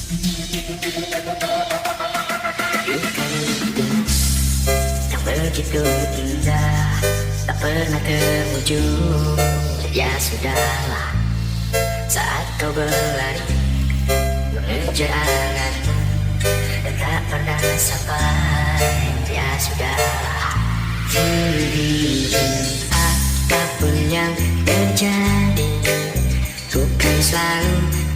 Yang begitu indah tak pernah terwujud. Ya sudahlah, saat kau berlari mengejar anganmu dan tak pernah sampai. Ya sudahlah, apapun yang terjadi, ku kan selalu